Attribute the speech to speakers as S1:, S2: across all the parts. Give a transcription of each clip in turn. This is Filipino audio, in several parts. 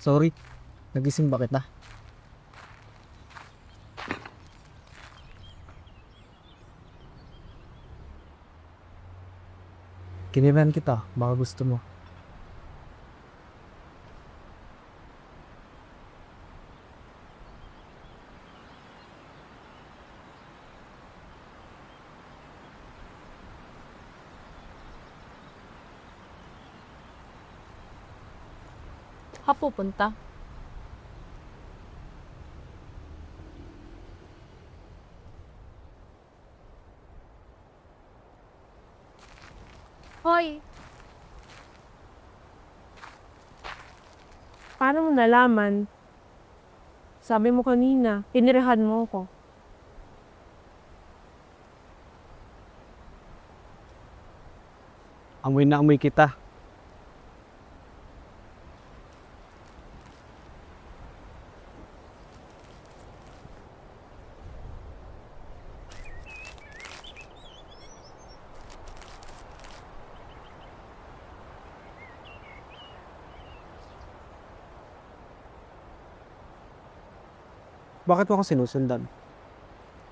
S1: Sorry, nagising ba kita? Kiniran kita, baka gusto mo.
S2: Ka pupunta? Hoy,
S3: Paano mo nalaman? Sabi mo kanina, tinirahan mo ko.
S1: Amoy na amoy kita. Bakit mo ako sinusundan?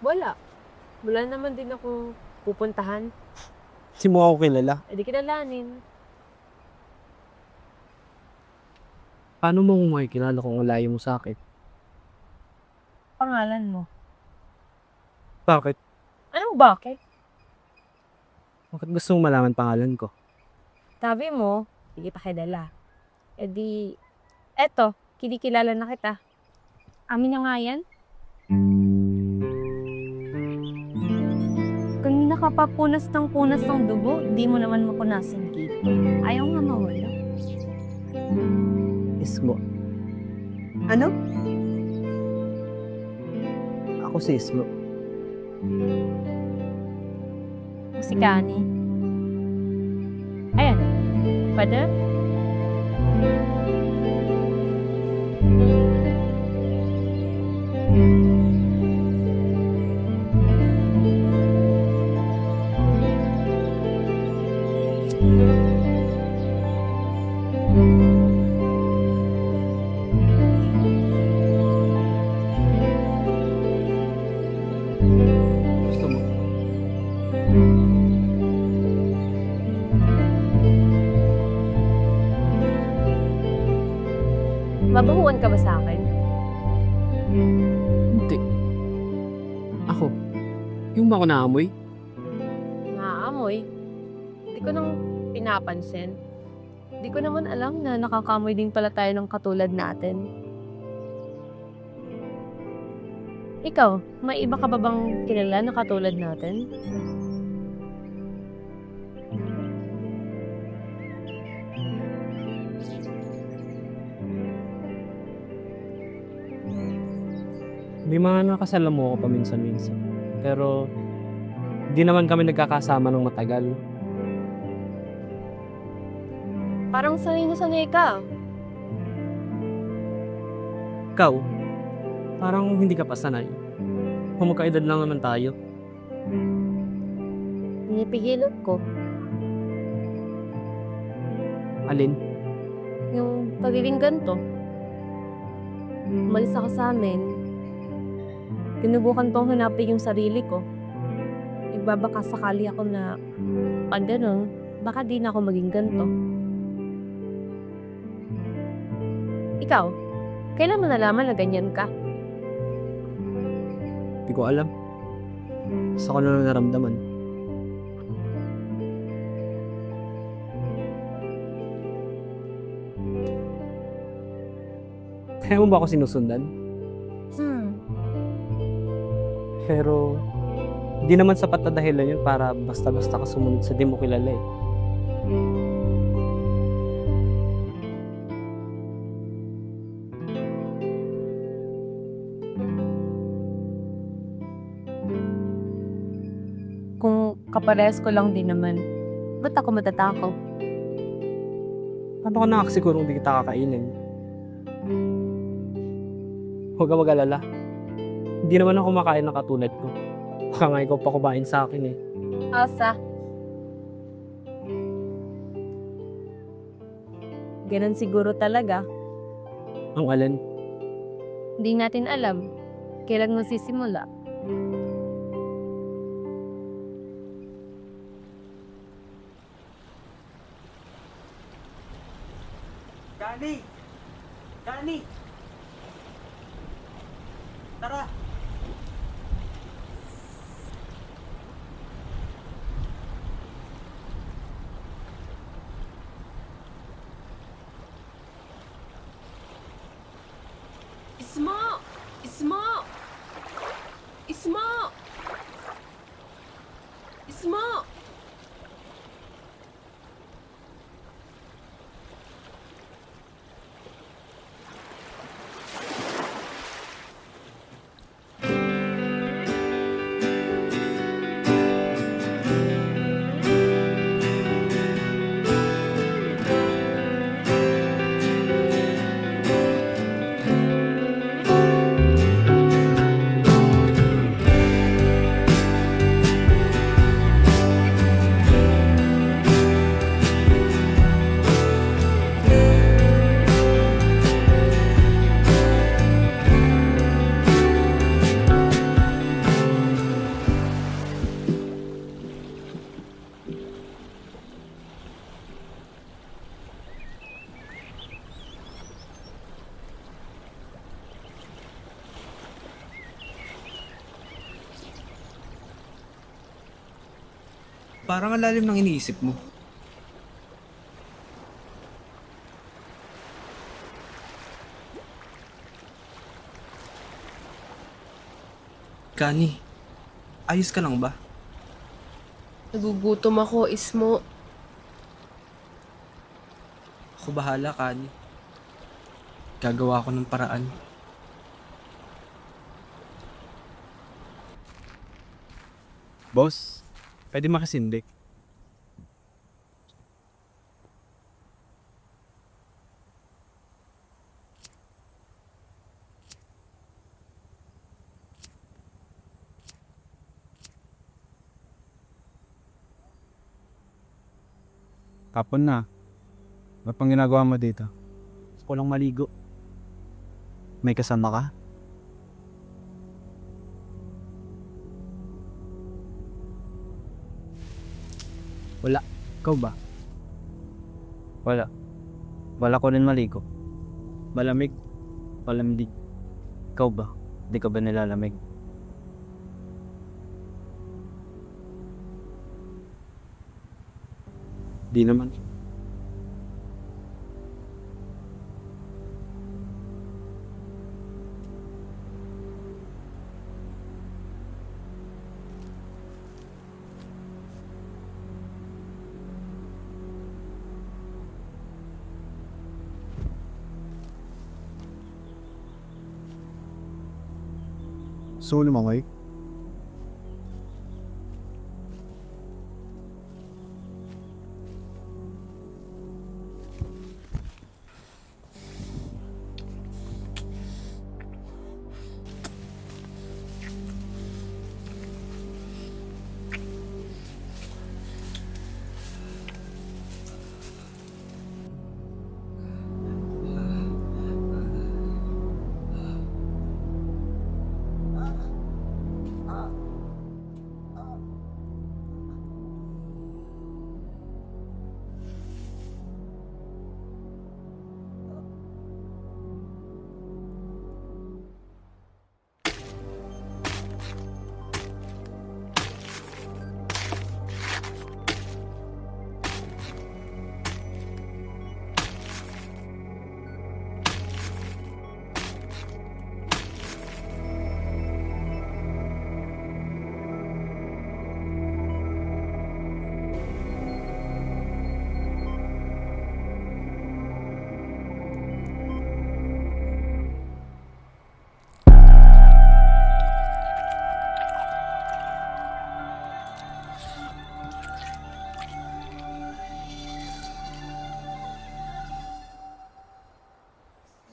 S3: Wala. Wala naman din ako pupuntahan.
S1: Di mo ako kilala.
S3: E di kilalanin.
S1: Paano mo kung makikilala kung malayo mo sa akin?
S3: Pangalan mo.
S1: Bakit?
S3: Anong bakit?
S1: Bakit gusto mong malaman pangalan ko?
S3: Sabi mo, hindi pa kilala. E di, eto, kinikilala na kita. Amin na nga yan. Kanina ka pa punas ng dugo, di mo naman mapunasan dito. Ayaw nga mawala.
S1: Ismo.
S4: Ano?
S1: Ako si Ismo.
S3: O si Kani. Ayan. Pwede?
S1: Gusto mo?
S3: Mabahuan ka ba sa akin?
S1: Hindi. Ako? Yung ba ako naamoy?
S3: Naaamoy. Hindi ko nang pinapansin. Hindi ko naman alam na nakakamoy din pala tayo ng katulad natin. Ikaw, may iba ka ba bang kilala na katulad natin?
S1: May mga nakasalamu ako paminsan-minsan. Pero, hindi naman kami nagkakasama ng matagal.
S3: Parang sanay na sanay ka.
S1: Ikaw, parang hindi ka pa sanay. Kung magkaedad lang naman tayo.
S3: Pinipigilan ko.
S1: Alin?
S3: Yung pagiging ganito. Umalis ako sa amin. Tinubukan kong hanapin yung sarili ko. Nagbabaka sakali ako na pag ganun, baka di na ako maging ganito. Ikaw, kailan mo nalaman na ganyan ka?
S1: Hindi ko alam. Sa ko na lang naramdaman. Kaya mo ba ako sinusundan? Pero, hindi naman sapat na dahilan yun para basta-basta ka sumunod sa di mo kilala eh.
S3: Kung kaparehas ko lang din naman, ba't ako matatakaw?
S1: Paano ka nakakasiguro hindi kita kakainin? Huwag ka mag-alala. Hindi naman ako makain ng katulad ko. Baka nga ikaw pa kumain sa akin eh.
S3: Asa? Ganun siguro talaga.
S1: Ang alin?
S3: Hindi natin alam kailan mo sisimula.
S5: Dani! Dani! Tara!
S2: Isma! Isma! Isma! Isma!
S5: Parang ang lalim ng iniisip mo. Kani, ayos ka lang ba?
S2: Nagugutom ako, Ismo.
S5: Ako bahala, Kani. Gagawa ko ng paraan.
S6: Boss, pwede makisindi. Tapon na. Ano pang ginagawa mo dito? Gusto ko lang maligo. May kasama ka?
S1: Wala.
S6: Ikaw ba? Wala. Wala ko rin maligo. Malamig. Malamig. Ikaw ba? Di ka ba nilalamig? Di naman.
S7: So lumangay?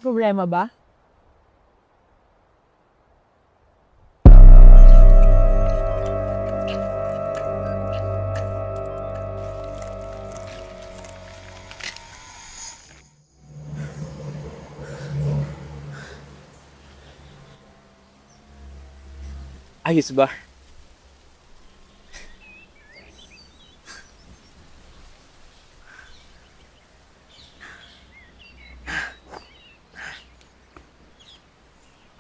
S8: problema ba?
S1: Ayos ba?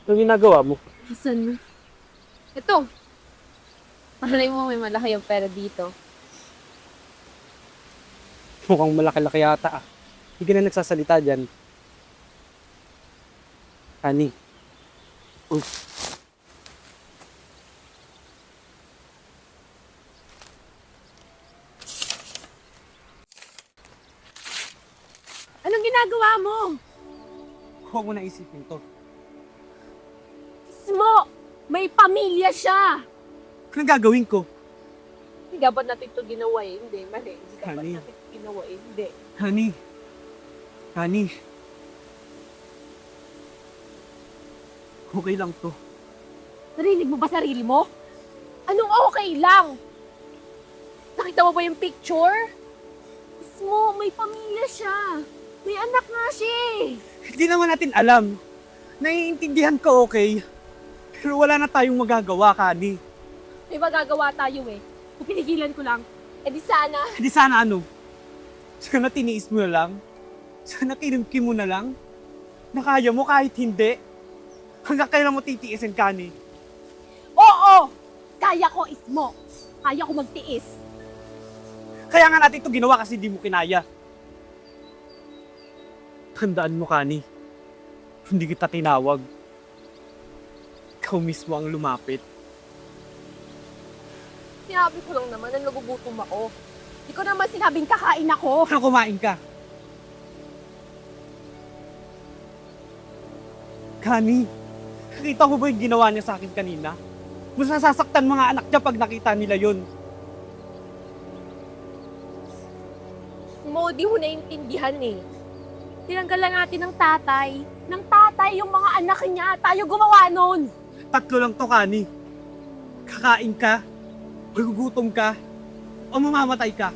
S1: Anong ginagawa mo?
S2: Asan? Ito. Malay mo may malaki yung pera dito.
S1: Mukhang malaki-laki yata ah. Hindi ka na nagsasalita dyan. Ani.
S3: Anong ginagawa mo?
S1: Huwag mo na isipin to.
S3: Ismo! May pamilya siya!
S1: Anong gagawin ko?
S3: Hindi dapat natin ito ginawa eh. Hindi, mali. Hindi dapat
S1: Honey.
S3: natin ito ginawa eh. Hindi.
S1: Honey. Honey. Okay lang to.
S3: Narinig mo ba sarili mo? Anong okay lang? Nakita mo ba yung picture? Ismo, may pamilya siya. May anak nga siya eh.
S1: Hindi naman natin alam. Naiintindihan ko okay. Pero wala na tayong magagawa, Kani.
S3: May magagawa tayo eh. Kung pinigilan ko lang, edi sana.
S1: Hindi sana ano. Sana tiniis mo na lang. Sana kinumki mo na lang. Nakaya mo kahit hindi. Hanggang kailan mo titiisin, Kani?
S3: Oo! Kaya ko, Ismo. Kaya ko magtiis.
S1: Kaya nga natin ito ginawa kasi di mo kinaya. Tandaan mo, Kani. Hindi kita tinawag. Ikaw mismo ang lumapit.
S3: Sinabi ko lang naman na nagugutom ako. Hindi ko naman sinabing kakain ako.
S1: Ano kumain ka? Kani, nakita mo ba yung ginawa niya sa akin kanina? Mas nasasaktan mga anak niya pag nakita nila yun.
S3: Mo, di mo naiintindihan eh. Tinanggal lang natin ng tatay. Ng tatay yung mga anak niya. Tayo gumawa nun.
S1: Tatlo lang to, Kani. Kakain ka, magugutom ka, o mamamatay ka.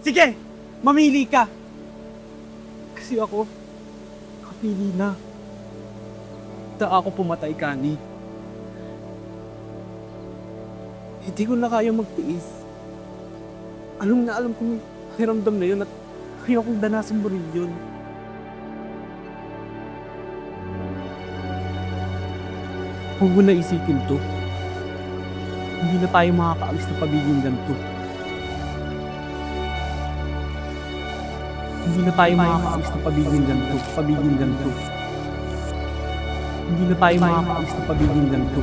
S1: Sige, mamili ka. Kasi ako, kapili na. Ako pumatay, Kani. Hindi ko na kaya magtiis. Alam na alam kong hiramdam na yun at ayokong danasan mo rin yun. Huwag mo na isipin to. Hindi na tayo makakaalis na pagiging ganito. Hindi na tayo makakaalis na pagiging ganito. Pagiging ganito. Hindi na tayo makakaalis na pagiging ganito.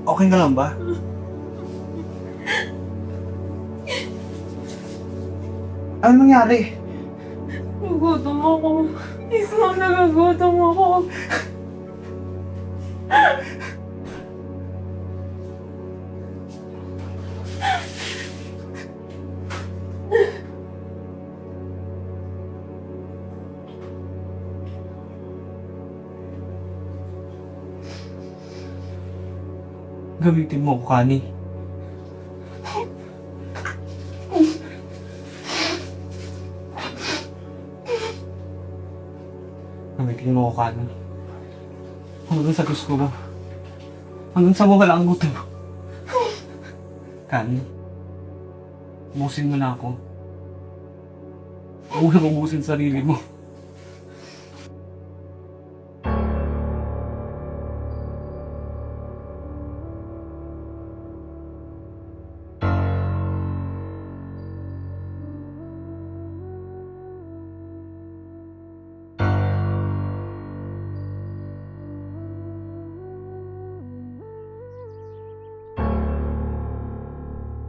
S5: Okay ka lang ba? Ano nangyari?
S8: Nagugutom ako. Ismo, nagugutom ako.
S1: Gamitin mo ako, Kani. Gamitin mo ako, Kani. Hanggang sa gusto mo. Hanggang sa mawala ang gutom mo. Kani, ubusin mo na ako. Huwag mo ubusin sarili mo.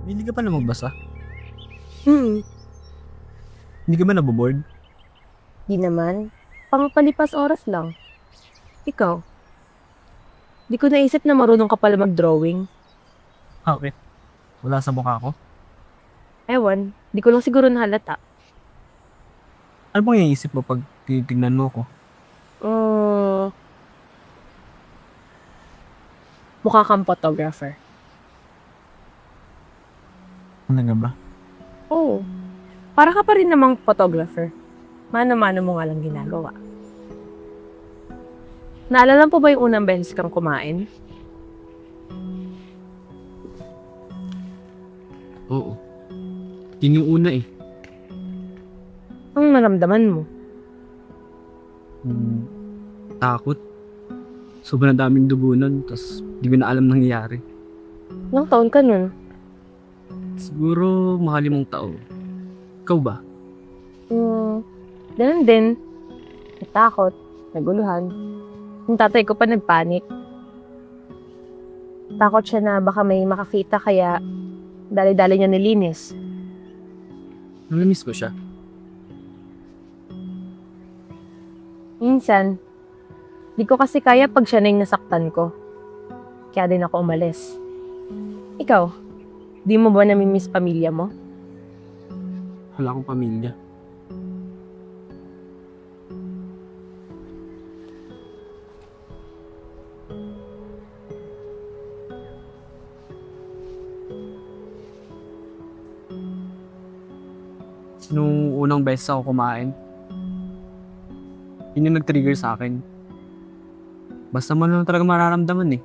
S5: Hindi ka pa na magbasa?
S3: Hmm,
S5: Hindi ka ba naboboard?
S3: di naman. Pangpalipas oras lang. Ikaw? Di ko naisip na marunong ka pala mag-drawing.
S5: Bakit? Wala sa mukha ko?
S3: Ewan, di ko lang siguro nahalata.
S5: Ano bang iisip mo pag titignan mo ko?
S3: Mukha kang photographer.
S5: Ano nga ba?
S3: Oo. Para ka pa rin namang photographer. Mano-mano mo nga lang ginagawa. Naalala po ba yung unang beses kang kumain?
S5: Oo. Yun yung una eh.
S3: Ang naramdaman mo?
S5: Takot. Sobrang daming dugo nun, tas di ko na alam nangyayari.
S3: Ilang taon ka nun?
S5: Siguro mga 5 taon. Ikaw ba?
S3: Ganun din. Natakot. Naguluhan. Yung tatay ko pa nagpanik. Takot siya na baka may makakita kaya dali-dali niya nilinis.
S5: Namiss ko siya.
S3: Minsan, di ko kasi kaya pag siya na yung nasaktan ko. Kaya din ako umalis. Ikaw, di mo ba namimiss pamilya mo?
S5: Wala akong pamilya. Nung unang beses ako kumain, yun yung nag-trigger sa akin. Basta mo lang talaga mararamdaman eh.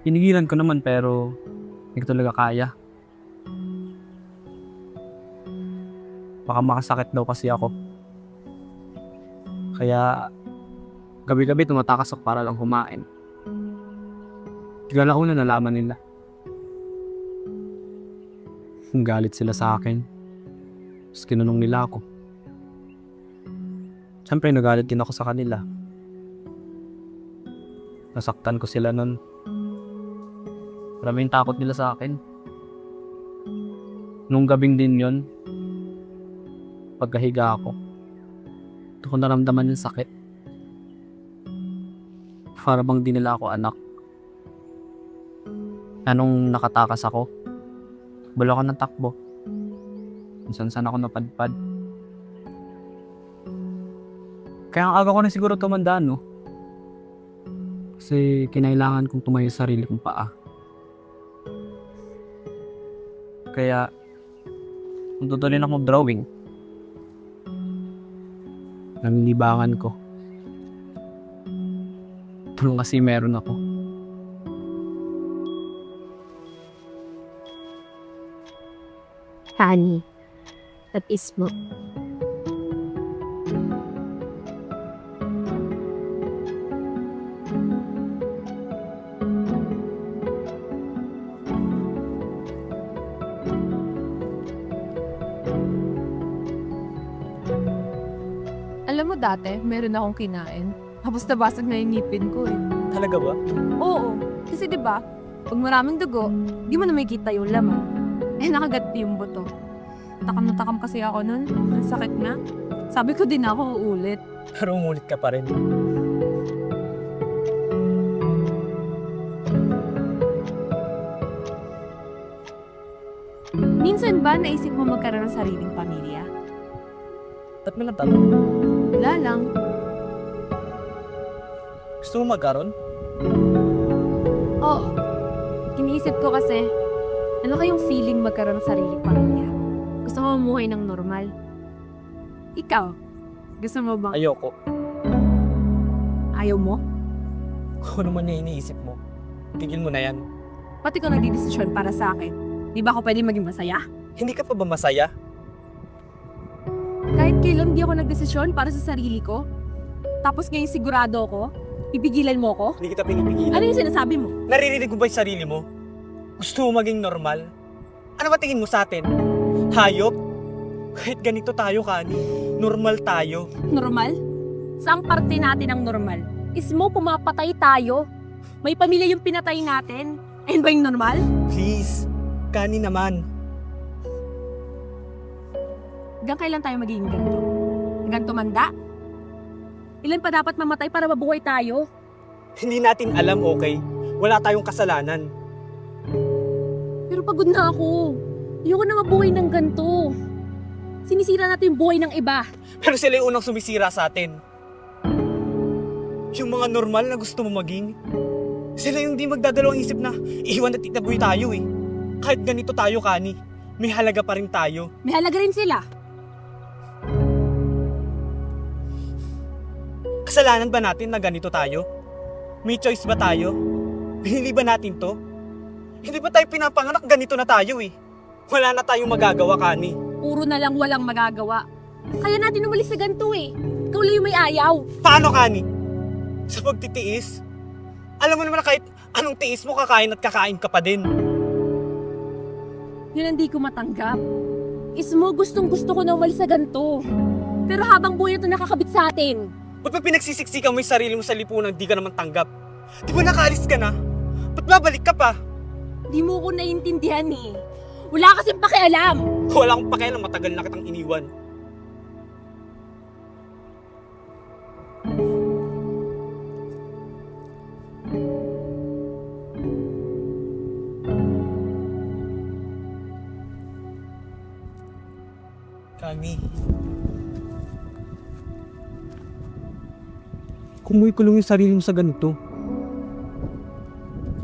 S5: Pinigilan ko naman pero hindi ko talaga kaya. Baka makasakit daw kasi ako. Kaya gabi-gabi tumatakas ako para lang kumain. Tigala ko na nalaman nila. Galit sila sa akin. Tapos kinunong nila ako. Siyempre nagalit din ako sa kanila. Nasaktan ko sila nun. Maraming takot nila sa akin. Nung gabing din yon, pagkahiga ako, ito ko naramdaman yung sakit. Para bang di nila ako anak. Anong nakatakas ako, bulo ako ng takbo. Minsan ako napadpad. Kaya ang aga ko na siguro tumandaan, no? Kasi kinailangan kong tumayo sa sarili kong paa. Kaya, tutuloy ako mag-drawing. Namilibangan ko. Tulong kasi meron ako.
S3: Honey, that is mo.
S2: Alam mo dati, meron akong kinain. Tapos nabasag na yung ngipin ko eh.
S5: Talaga ba?
S2: Oo. Kasi 'di ba, pag maraming dugo, di mo na makikita yung laman. Eh nakagat yung buto. Takam na takam kasi ako nun. Ang sakit na. Sabi ko din ako uulit.
S5: Pero umulit ka pa rin.
S2: Minsan ba naisip mo magkaroon ng sariling pamilya?
S5: Ba't mo nagtanong?
S2: Wala lang.
S5: Gusto mo magkaroon?
S2: Oo. Iniisip ko kasi, ano kayong feeling magkaroon ng sariling pamilya? Gusto mo mamuhay ng normal? Ikaw, gusto mo bang
S5: Ayoko.
S2: ayaw mo?
S5: Kung ano man yung iniisip mo, tigil mo na yan.
S2: Pati kung nagdidesisyon para sa akin, di ba ako pwede maging masaya?
S5: Hindi ka pa ba masaya?
S2: Kahit kailan di ako nagdesisyon para sa sarili ko, tapos ngayon sigurado ako, pipigilan mo ko?
S5: Hindi kita pinipigilan.
S2: Ano yung sinasabi mo?
S5: Naririnig mo ba yung sarili mo? Gusto mo maging normal? Ano ba tingin mo sa atin? Hayop? Kahit ganito tayo, Kani. Normal tayo.
S3: Normal? Saang parte natin ang normal? Is mo pumapatay tayo? May pamilya yung pinatay natin? Ayun ba yung normal?
S5: Please. Kani naman.
S3: Hanggang kailan tayo magiging ganito? Hanggang tumanda? Ilan pa dapat mamatay para mabuhay tayo?
S5: Hindi natin alam, okay? Wala tayong kasalanan.
S3: Pero pagod na ako. Ayoko na mabuhay ng ganito. Sinisira natin yung buhay ng iba.
S5: Pero sila yung unang sumisira sa atin. Yung mga normal na gusto mo maging. Sila yung di magdadalawang isip na iiwan at itaboy tayo eh. Kahit ganito tayo, Kani, may halaga pa rin tayo.
S3: May halaga rin sila.
S5: Kasalanan ba natin na ganito tayo? May choice ba tayo? Binili ba natin to? Hindi ba tayo pinapanganak ganito na tayo eh? Wala na tayong magagawa, Kani.
S3: Puro na lang walang magagawa. Kaya natin umalis sa ganito eh. Ikaw lang yung may ayaw.
S5: Paano, Kani? Sa pagtitiis? Alam mo naman na kahit anong tiis mo, kakain at kakain ka pa din.
S3: Yun ang di ko matanggap. Is mo gustong gusto ko na umalis sa ganito. Pero habang buhay na ito nakakabit sa atin.
S5: Ba't ba pinagsisiksikan mo yung sarili mo sa lipunan di ka naman tanggap? Di ba nakaalis ka na? Ba't babalik ka pa?
S3: Di mo ko naiintindihan eh. Wala kasing pakialam.
S5: Wala akong pakialam, matagal na kitang iniwan. Kani. Kung mo ikulong yung sarili mo sa ganito,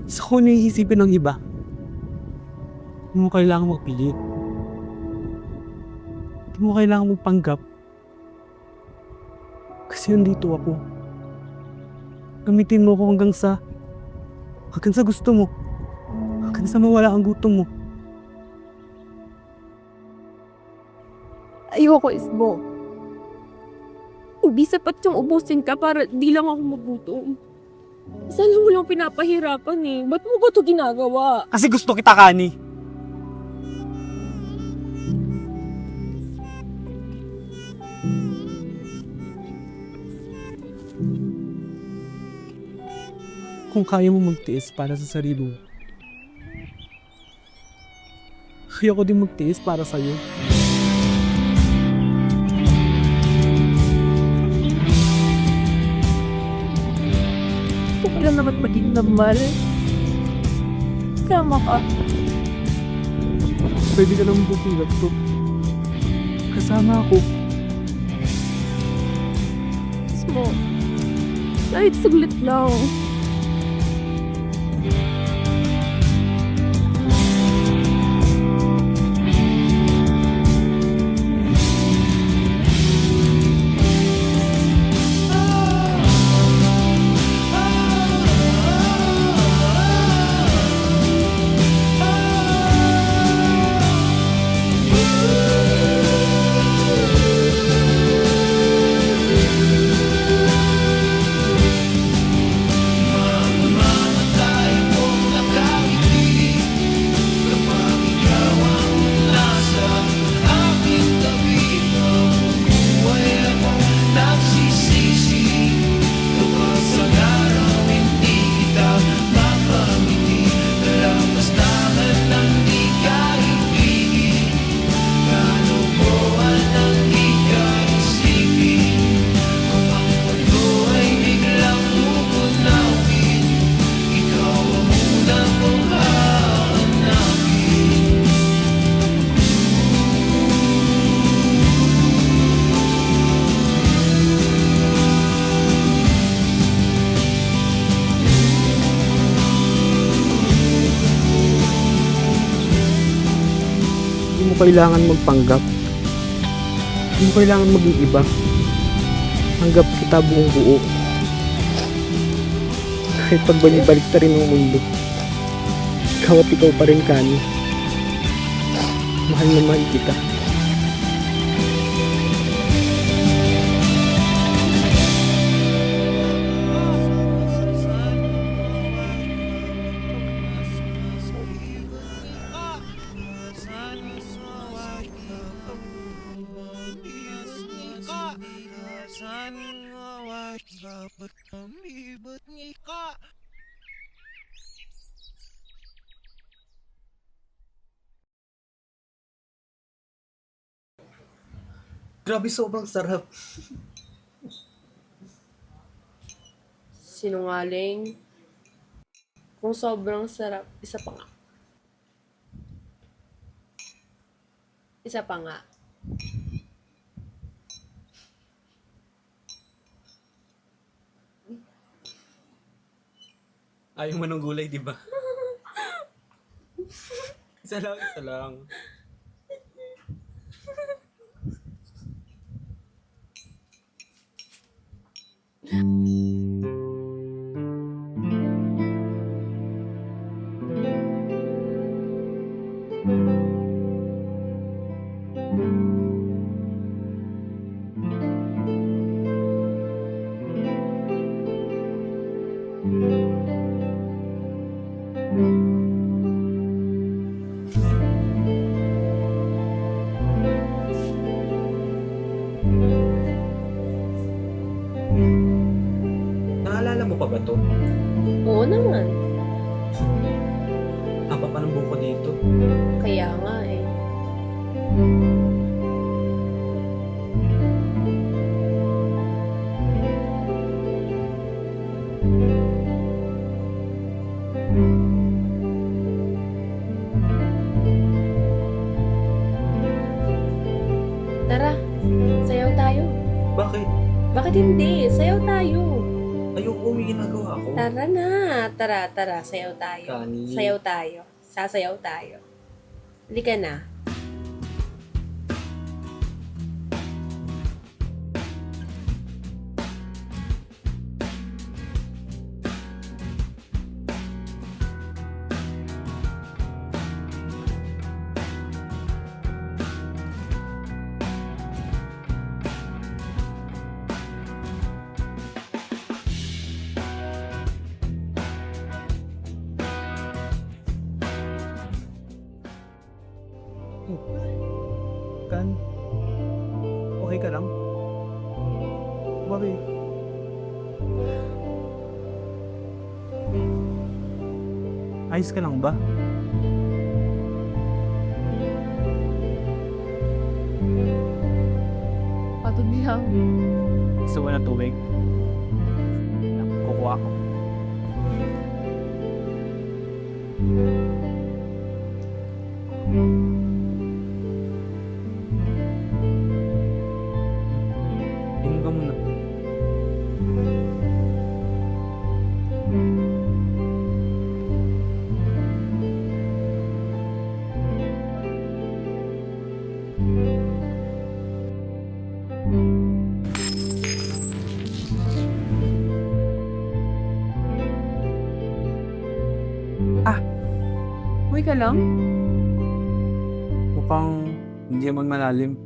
S5: sa kung naiisipin ng iba, hindi mo kailangan magpilit. Hindi mo kailangan magpanggap. Kasi nandito ako. Gamitin mo ako hanggang sa gusto mo. Hanggang sa mawala ang gutom mo.
S2: Ayoko, Isbo. Hindi sapat yung ubusin ka para di lang ako magutom. Sana mo lang pinapahirapan eh. Ba't mo ba ito ginagawa?
S5: Kasi gusto kita, Kani. Kung kaya mo magtiis para sa sarili mo, kaya ko din magtiis para sa'yo.
S2: Gusto ko lang naman maging normal. Sama ka.
S5: Pwede ka lang bukilap to. Kasama ako.
S2: Isbo. Kahit saglit lang.
S1: Hindi mo kailangan magpanggap. Hindi mo kailangan maging iba. Tanggap kita buong buo. Kahit pagbalik ta rin ng mundo. Ikaw at ikaw pa rin, Kani. Mahal na mahal kita.
S5: Grabe, sobrang sarap.
S2: Sinungaling. Kung sobrang sarap, isa pa nga. Isa pa nga.
S5: Ayaw mo ng gulay, di ba? Isa lang, isa lang. Naalala mo pa ba to?
S2: Oo naman.
S5: Haba pa ng buko dito.
S2: Kaya nga eh. Tara, sayaw tayo.
S5: Bakit?
S2: Bakit hindi? Sayaw tayo.
S5: Ayoko, may ginagawa ako.
S2: Tara na. Tara, sayaw tayo.
S5: Kani.
S2: Sayaw tayo. Sasayaw tayo. Halika na.
S1: Kan, okay ka lang? Bakit? Ayos ka lang ba?
S2: Patod lang.
S6: Gusto mo na tubig? Kukuha ko.
S1: Inom ka muna.
S2: Uy ka lang?
S1: Mukhang hindi naman malalim.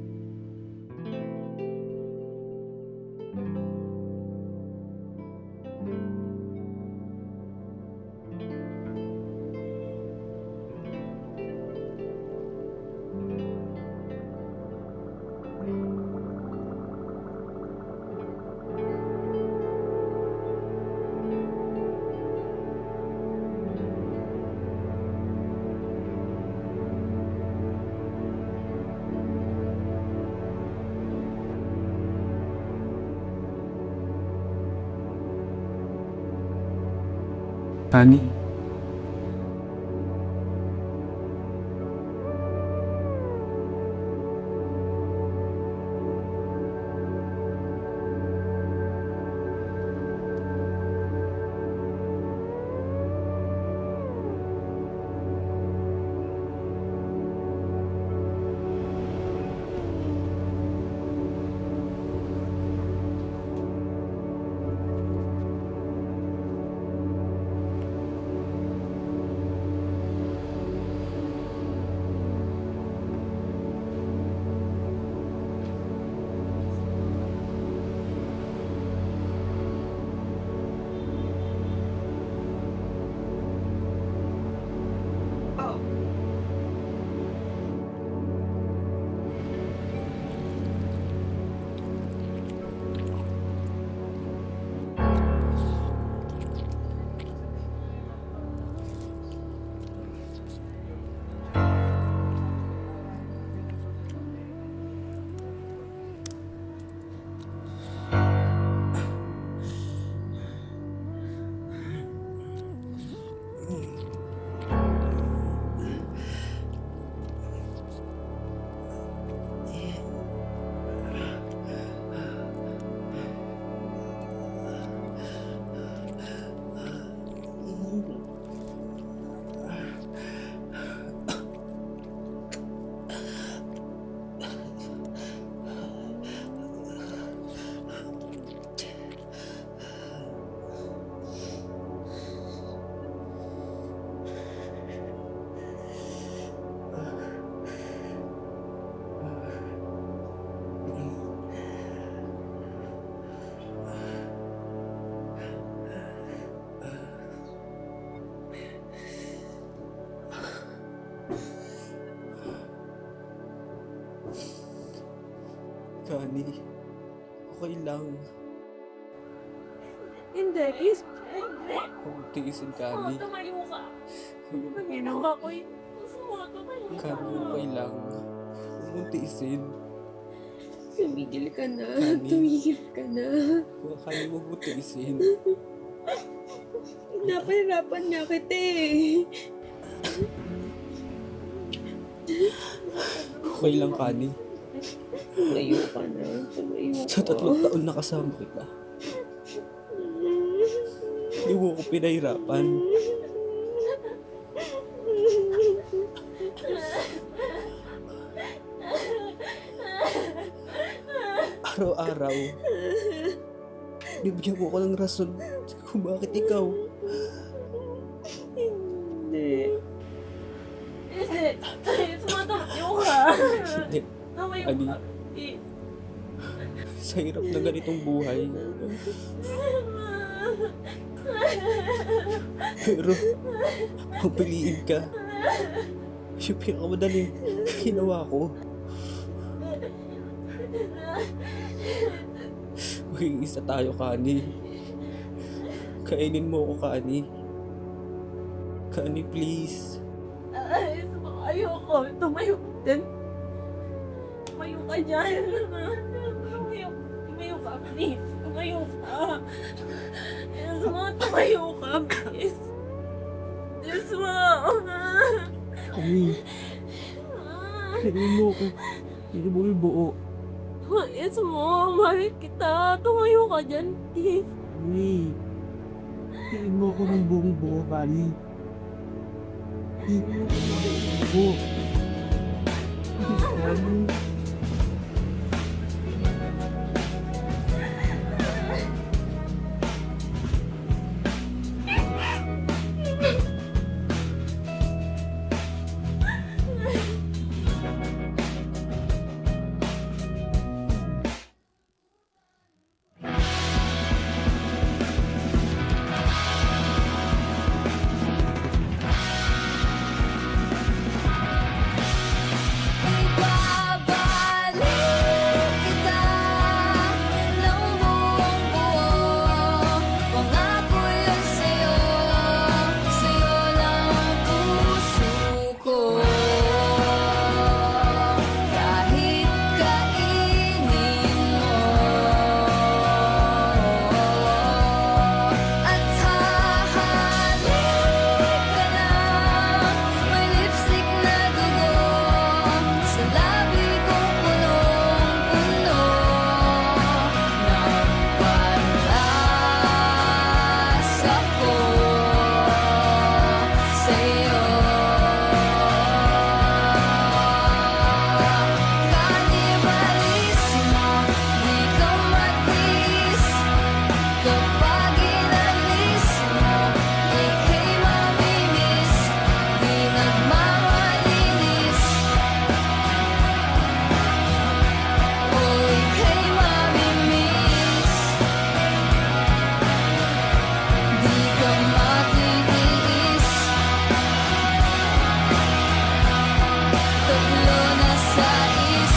S1: Tani. Kani, okay lang.
S2: Hindi, please.
S1: Huwag mo tiisin, Kani.
S2: Tumayo ka. Ang ginawa ko yun. Tumayo ka.
S1: Kani, okay lang. Huwag mo tiisin.
S2: Tumigil ka na.
S1: Kani.
S2: Tumigil ka na.
S1: Kani, huwag mo tiisin.
S2: Napahirapan nga kita eh.
S1: Okay lang, Kani.
S2: Tumayo ka na. Tumayo ka.
S1: Sa 3 taon na kasama kita. Hindi mo ko pinahirapan. Araw-araw, bibigyan mo ko ng rason kung bakit ikaw.
S2: Hindi. Sumatayo ka.
S1: Hindi,
S2: Tumayo
S1: Ani.
S2: ka.
S1: sa hirap na ganitong buhay. Pero, kung piliin ka, yung pinakamadaling ginawa ko. Maging isa tayo, Kani. Kainin mo ako, Kani. Kani, please.
S2: Ayoko. Tumayo ka din. Tumayo ka dyan. Tumayo ka, please. Tumayo ka. Desmo, tumayo ka, please. Desmo.
S1: Kani, kainin mo ako. Hindi mo yung buo.
S2: Desmo, mahal kita. Tumayo ka dyan, please.
S1: Kani, kainin mo ako ng buong buo, Kani. Kainin mo ako ng buong buo. Please, Kani.
S8: Ibabalik kita ng buong buo. Pangako yun sa'yo, sa'yo lang ang puso ko. Kahit kainin mo at hahalik ka na, may lipstick na dugo sa labi kong punong-puno ng panlasa ko sa'yo. Kanibalismo, di ka matiis kapag inalis mo. Ika'y mamimiss, di nagmamalinis. O ika'y mamimiss, di ka matitiis. Tatlo na sais,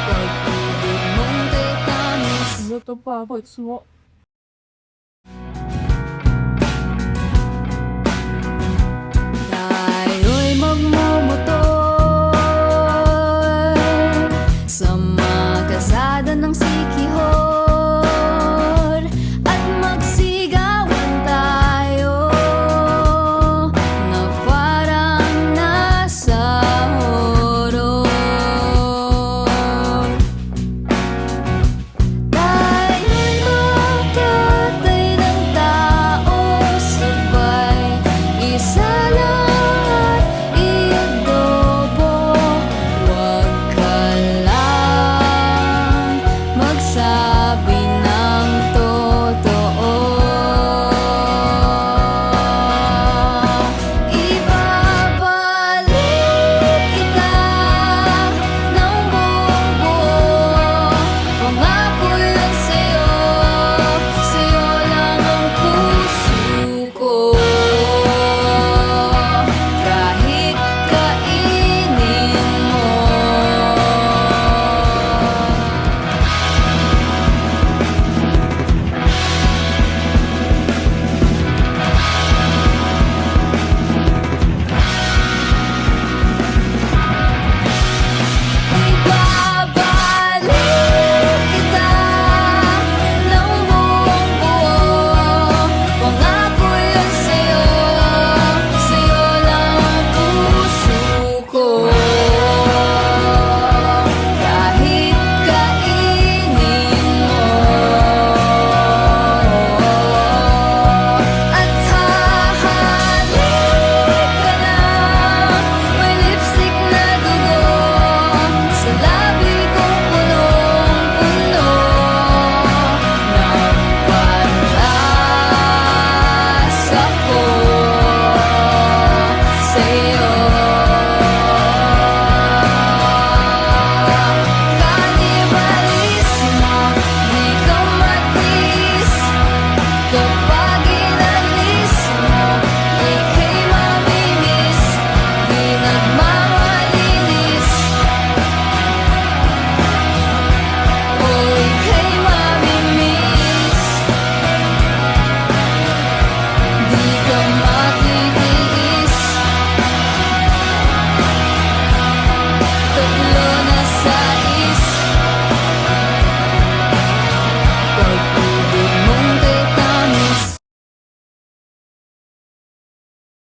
S8: pag-ibig mong tetamis.
S2: Ano to pa? Mo?